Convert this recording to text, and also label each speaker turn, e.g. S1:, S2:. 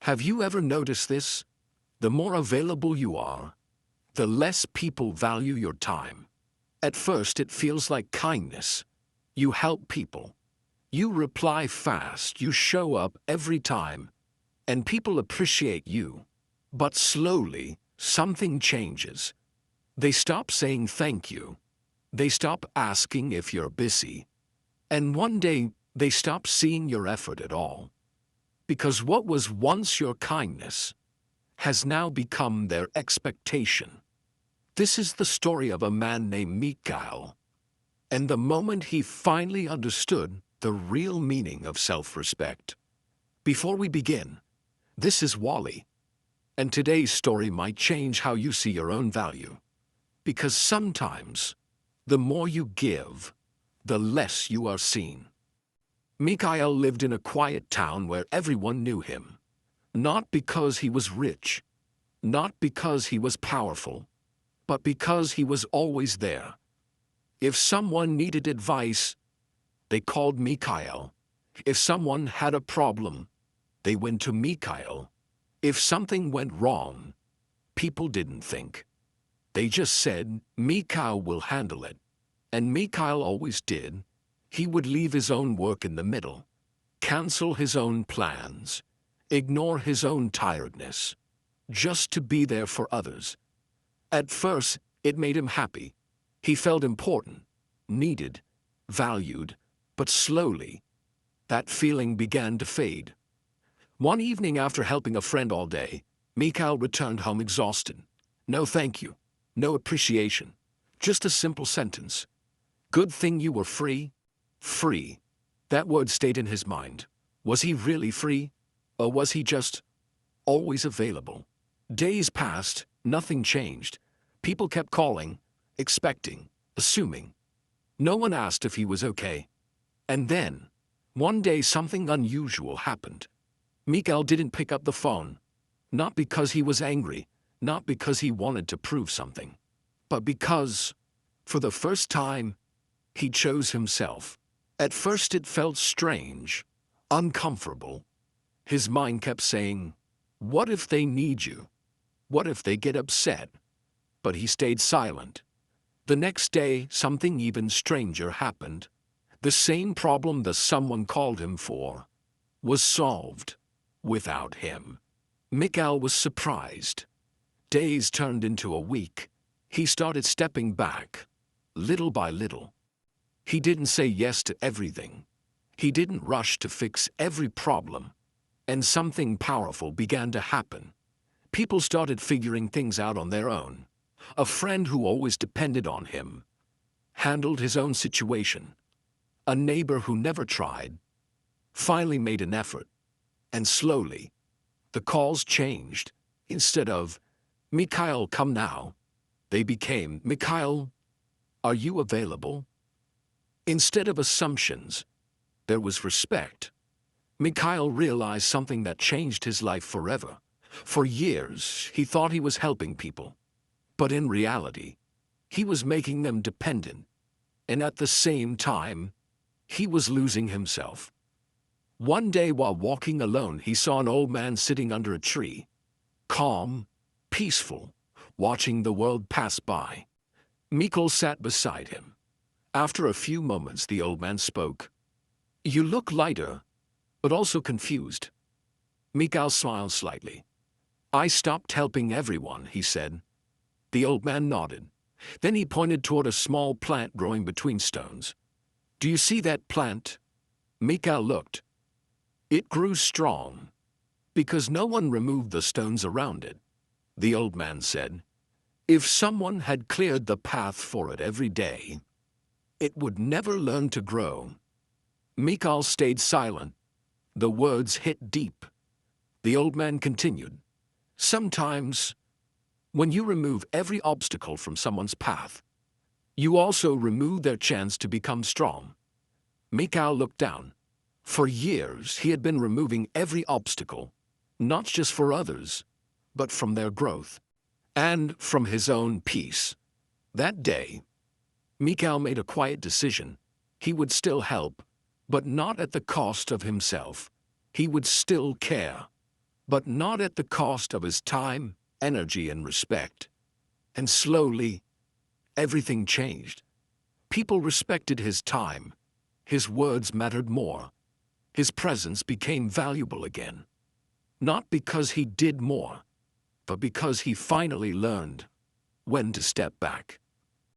S1: Have you ever noticed this? The more available you are, the less people value your time. At first, it feels like kindness. You help people. You reply fast, you show up every time, and people appreciate you. But slowly, something changes. They stop saying thank you. They stop asking if you're busy. And one day, they stop seeing your effort at all. Because what was once your kindness has now become their expectation. This is the story of a man named Mikhail. And the moment he finally understood the real meaning of self-respect. Before we begin, this is Wali. And today's story might change how you see your own value. Because sometimes, the more you give, the less you are seen. Mikhail lived in a quiet town where everyone knew him. Not because he was rich, not because he was powerful, but because he was always there. If someone needed advice, they called Mikhail. If someone had a problem, they went to Mikhail. If something went wrong, people didn't think. They just said, Mikhail will handle it. And Mikhail always did. He would leave his own work in the middle, cancel his own plans, ignore his own tiredness, just to be there for others. At first, it made him happy. He felt important, needed, valued, but slowly, that feeling began to fade. One evening after helping a friend all day, Mikhail returned home exhausted. No thank you, no appreciation, just a simple sentence. Good thing you were free. Free. That word stayed in his mind. Was he really free? Or was he just always available? Days passed, nothing changed. People kept calling, expecting, assuming. No one asked if he was okay. And then, one day something unusual happened. Mikhail didn't pick up the phone. Not because he was angry, not because he wanted to prove something, but because, for the first time, he chose himself. At first it felt strange, uncomfortable. His mind kept saying, what if they need you? What if they get upset? But he stayed silent. The next day, something even stranger happened. The same problem that someone called him for was solved without him. Mikhail was surprised. Days turned into a week. He started stepping back, little by little. He didn't say yes to everything. He didn't rush to fix every problem. And something powerful began to happen. People started figuring things out on their own. A friend who always depended on him handled his own situation. A neighbor who never tried finally made an effort. And slowly, the calls changed. Instead of, Mikhail, come now, they became, Mikhail, are you available? Instead of assumptions, there was respect. Mikhail realized something that changed his life forever. For years, he thought he was helping people. But in reality, he was making them dependent. And at the same time, he was losing himself. One day while walking alone, he saw an old man sitting under a tree, calm, peaceful, watching the world pass by. Mikhail sat beside him. After a few moments, the old man spoke. You look lighter, but also confused. Mikhail smiled slightly. I stopped helping everyone, he said. The old man nodded. Then he pointed toward a small plant growing between stones. Do you see that plant? Mikhail looked. It grew strong, because no one removed the stones around it. The old man said, if someone had cleared the path for it every day, it would never learn to grow. Mikhail stayed silent. The words hit deep. The old man continued, sometimes, when you remove every obstacle from someone's path, you also remove their chance to become strong. Mikhail looked down. For years, he had been removing every obstacle, not just for others, but from their growth, and from his own peace. That day, Mikhail made a quiet decision. He would still help, but not at the cost of himself. He would still care, but not at the cost of his time, energy, and respect. And slowly, everything changed. People respected his time. His words mattered more. His presence became valuable again. Not because he did more, but because he finally learned when to step back.